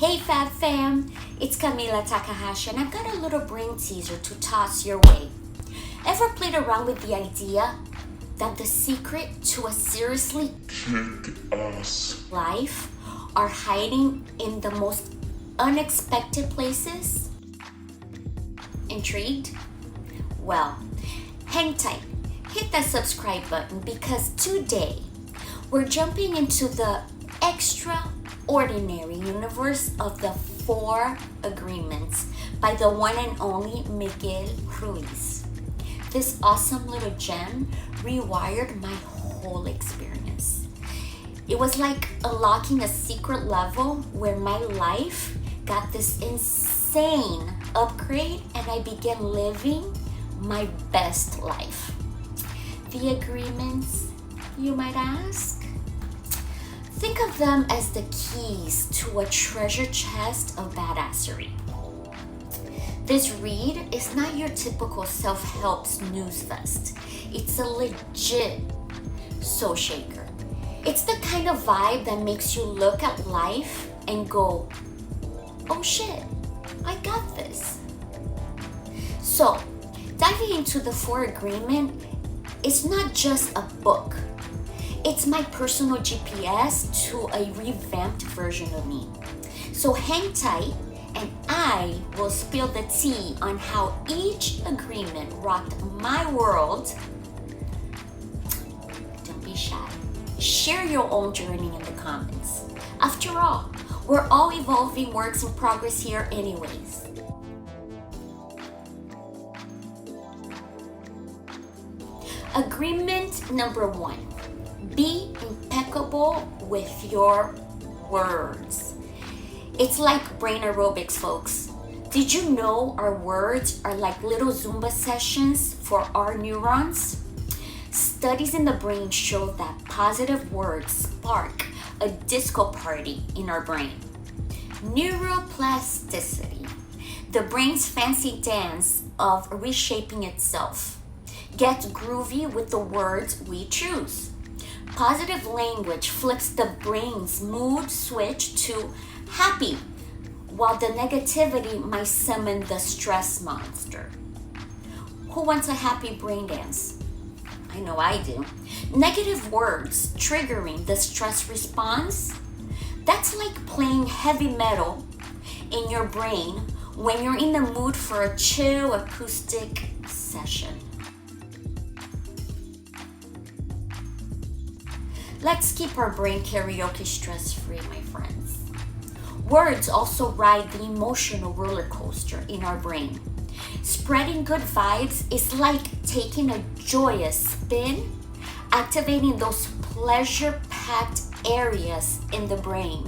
Hey Fab Fam, it's Camila Takahashi and I've got a little brain teaser to toss your way. Ever played around with the idea that the secret to a seriously kick-ass life are hiding in the most unexpected places? Intrigued? Well, hang tight, hit that subscribe button because today we're jumping into the extraordinary universe of the 4 agreements by the one and only Miguel Ruiz. This awesome little gem rewired my whole experience. It was like unlocking a secret level where my life got this insane upgrade and I began living my best life. The agreements, you might ask? Think of them as the keys to a treasure chest of badassery. This read is not your typical self-help snooze fest. It's a legit soul shaker. It's the kind of vibe that makes you look at life and go, oh shit, I got this. So, diving into the 4 agreement, it's not just a book. It's my personal GPS to a revamped version of me. So hang tight and I will spill the tea on how each agreement rocked my world. Don't be shy. Share your own journey in the comments. After all, we're all evolving works in progress here anyways. Agreement number 1. Be impeccable with your words. It's like brain aerobics, folks. Did you know our words are like little Zumba sessions for our neurons? Studies in the brain show that positive words spark a disco party in our brain. Neuroplasticity, the brain's fancy dance of reshaping itself, gets groovy with the words we choose. Positive language flips the brain's mood switch to happy, while the negativity might summon the stress monster. Who wants a happy brain dance? I know I do. Negative words triggering the stress response, that's like playing heavy metal in your brain when you're in the mood for a chill acoustic session. Let's keep our brain karaoke stress-free, my friends. Words also ride the emotional roller coaster in our brain. Spreading good vibes is like taking a joyous spin, activating those pleasure-packed areas in the brain.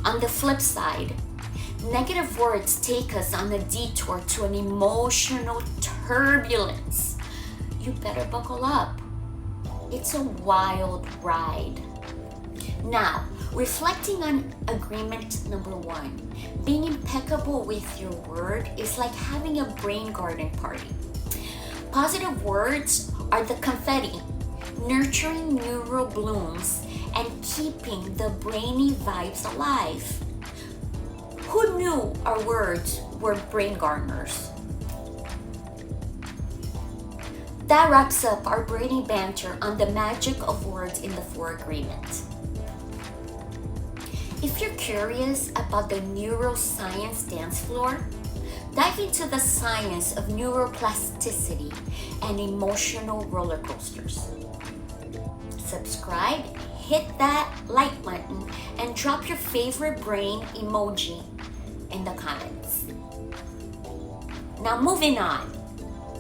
On the flip side, negative words take us on a detour to an emotional turbulence. You better buckle up. It's a wild ride. Now, reflecting on agreement number 1, being impeccable with your word is like having a brain garden party. Positive words are the confetti, nurturing neural blooms and keeping the brainy vibes alive. Who knew our words were brain gardeners? That wraps up our brainy banter on the magic of words in the 4 agreements. If you're curious about the neuroscience dance floor, dive into the science of neuroplasticity and emotional roller coasters. Subscribe, hit that like button, and drop your favorite brain emoji in the comments. Now moving on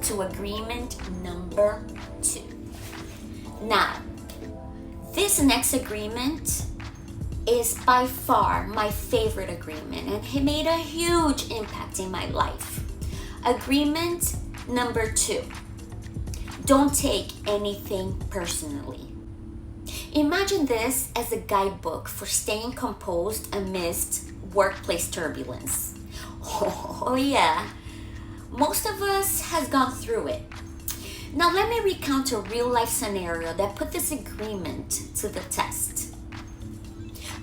to agreement number 2. Now, this next agreement is by far my favorite agreement and it made a huge impact in my life. Agreement number 2. Don't take anything personally. Imagine this as a guidebook for staying composed amidst workplace turbulence. Oh yeah. Most of us has gone through it. Now let me recount a real life scenario that put this agreement to the test.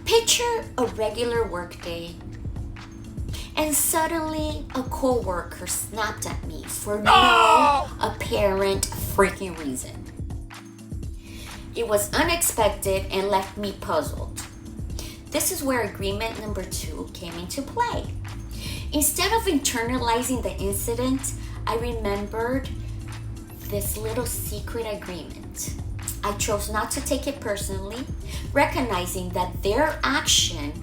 Picture a regular workday And suddenly, a coworker snapped at me for no apparent freaking reason. It was unexpected and left me puzzled. This is where agreement number 2 came into play. Instead of internalizing the incident, I remembered this little secret agreement. I chose not to take it personally, recognizing that their action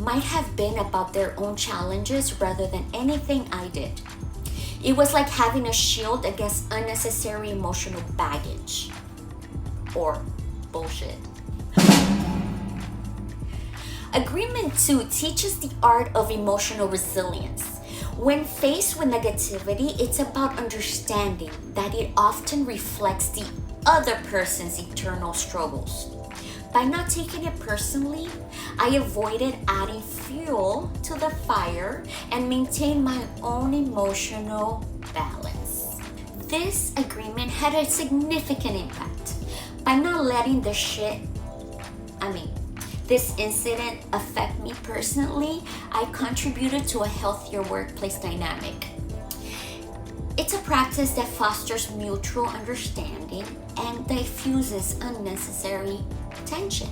might have been about their own challenges rather than anything I did. It was like having a shield against unnecessary emotional baggage or bullshit. Agreement 2 teaches the art of emotional resilience. When faced with negativity, it's about understanding that it often reflects the other person's internal struggles. By not taking it personally, I avoided adding fuel to the fire and maintained my own emotional balance. This agreement had a significant impact. By not letting this incident affect me personally, I contributed to a healthier workplace dynamic. It's a practice that fosters mutual understanding and diffuses unnecessary tension.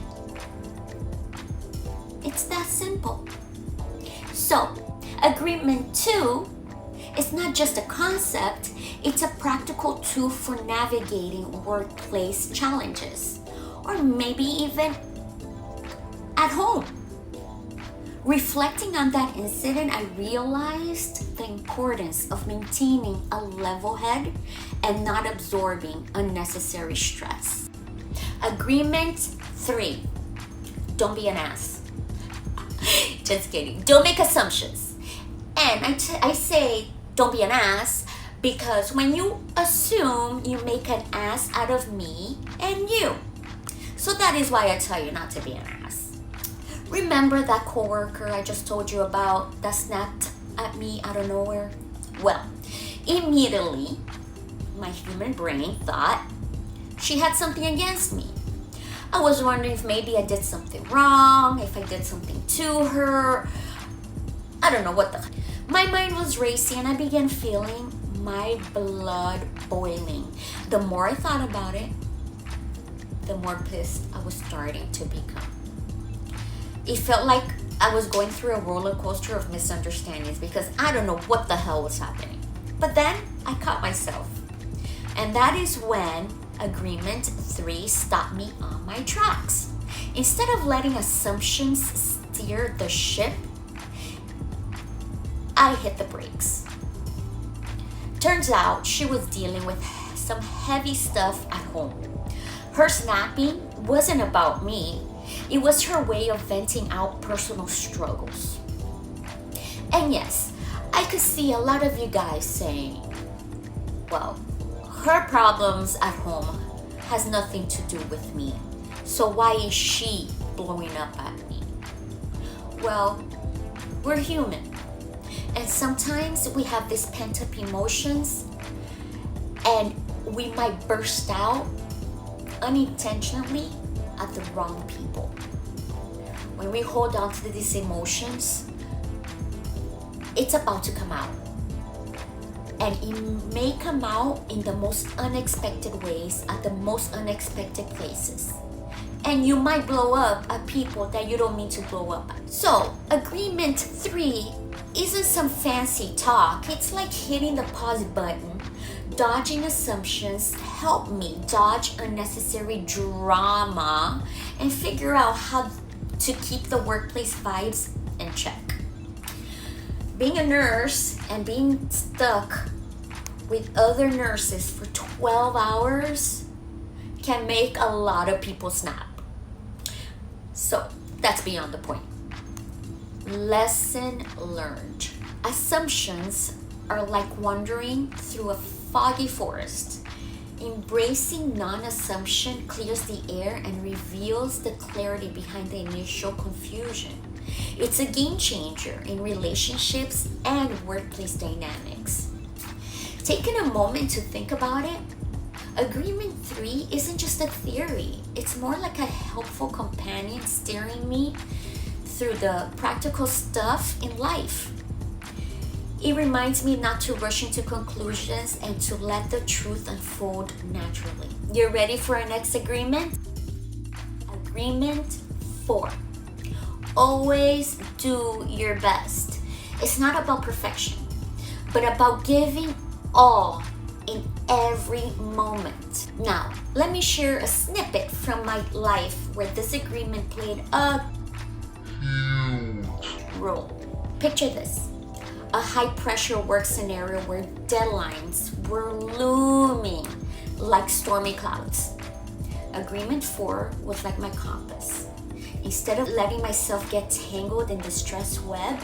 It's that simple. So, agreement 2 is not just a concept, it's a practical tool for navigating workplace challenges, or maybe even at home. Reflecting on that incident, I realized the importance of maintaining a level head and not absorbing unnecessary stress. Agreement 3, don't be an ass. Just kidding. Don't make assumptions. And I say don't be an ass because when you assume, you make an ass out of me and you. So that is why I tell you not to be an ass. Remember that coworker I just told you about that snapped at me out of nowhere? Well, immediately, my human brain thought she had something against me. I was wondering if maybe I did something wrong, if I did something to her. I don't know what the... My mind was racing and I began feeling my blood boiling. The more I thought about it, the more pissed I was starting to become. It felt like I was going through a roller coaster of misunderstandings because I don't know what the hell was happening. But then I caught myself. And that is when agreement 3 stopped me on my tracks. Instead of letting assumptions steer the ship, I hit the brakes. Turns out she was dealing with some heavy stuff at home. Her snapping wasn't about me. It was her way of venting out personal struggles. And yes, I could see a lot of you guys saying, well, her problems at home has nothing to do with me. So why is she blowing up at me? Well, we're human. And sometimes we have these pent-up emotions and we might burst out unintentionally at the wrong people. When we hold on to these emotions, it's about to come out. And it may come out in the most unexpected ways at the most unexpected places. And you might blow up at people that you don't mean to blow up at. So, agreement 3 isn't some fancy talk. It's like hitting the pause button. Dodging assumptions help me dodge unnecessary drama and figure out how to keep the workplace vibes in check. Being a nurse and being stuck with other nurses for 12 hours can make a lot of people snap. So that's beyond the point. Lesson learned. Assumptions are like wandering through a foggy forest. Embracing non-assumption clears the air and reveals the clarity behind the initial confusion. It's a game changer in relationships and workplace dynamics. Taking a moment to think about it, agreement 3 isn't just a theory. It's more like a helpful companion steering me through the practical stuff in life. It reminds me not to rush into conclusions and to let the truth unfold naturally. You're ready for our next agreement? Agreement 4. Always do your best. It's not about perfection, but about giving all in every moment. Now, let me share a snippet from my life where this agreement played a huge role. Picture this: a high pressure work scenario where deadlines were looming like stormy clouds. Agreement 4 was like my compass. Instead of letting myself get tangled in the stress web,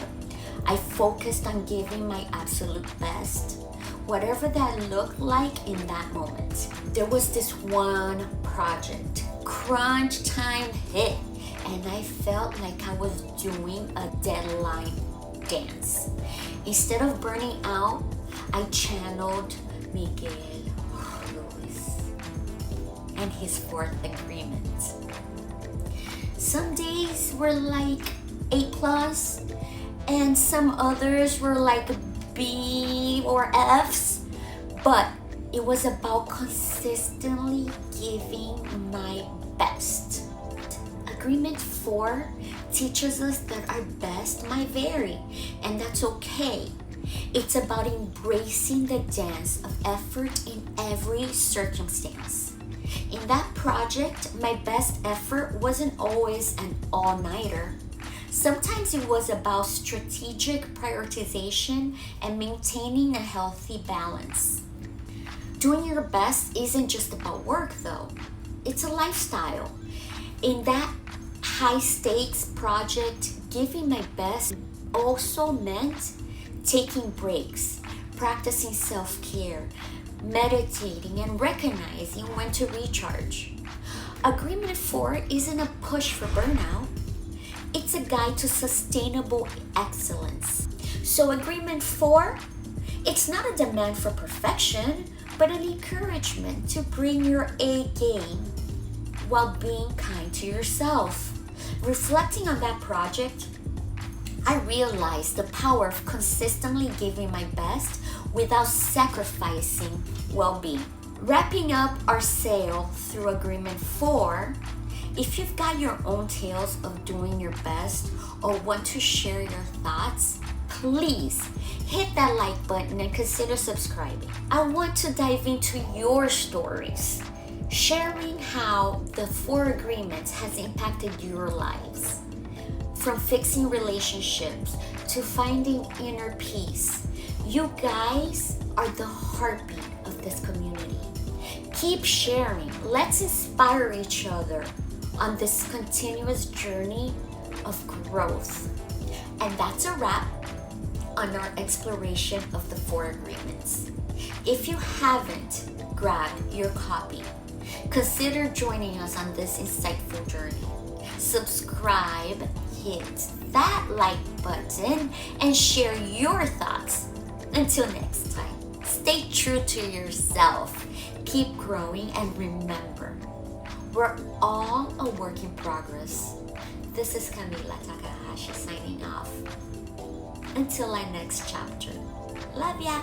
I focused on giving my absolute best, whatever that looked like in that moment. There was this one project, crunch time hit, and I felt like I was doing a deadline dance. Instead of burning out, I channeled Miguel Ruiz and his 4th agreement. Some days were like A+, and some others were like B or Fs, but it was about consistently giving my best. Agreement 4 teaches us that our best might vary, and that's okay. It's about embracing the dance of effort in every circumstance. In that project, my best effort wasn't always an all-nighter. Sometimes it was about strategic prioritization and maintaining a healthy balance. Doing your best isn't just about work, though. It's a lifestyle. In that high-stakes project, giving my best also meant taking breaks, practicing self-care, meditating, and recognizing when to recharge. Agreement 4 isn't a push for burnout. It's a guide to sustainable excellence. So Agreement 4, it's not a demand for perfection, but an encouragement to bring your A game while being kind to yourself. Reflecting on that project, I realized the power of consistently giving my best without sacrificing well-being. Wrapping up our sail through Agreement 4, if you've got your own tales of doing your best or want to share your thoughts, please hit that like button and consider subscribing. I want to dive into your stories, sharing how the 4 agreements has impacted your lives. From fixing relationships to finding inner peace, you guys are the heartbeat of this community. Keep sharing. Let's inspire each other on this continuous journey of growth. And that's a wrap on our exploration of the 4 agreements. If you haven't grabbed your copy, consider joining us on this insightful journey. Subscribe, hit that like button, and share your thoughts. Until next time, stay true to yourself, keep growing, and remember, we're all a work in progress. This is Camila Takahashi signing off. Until our next chapter. Love ya!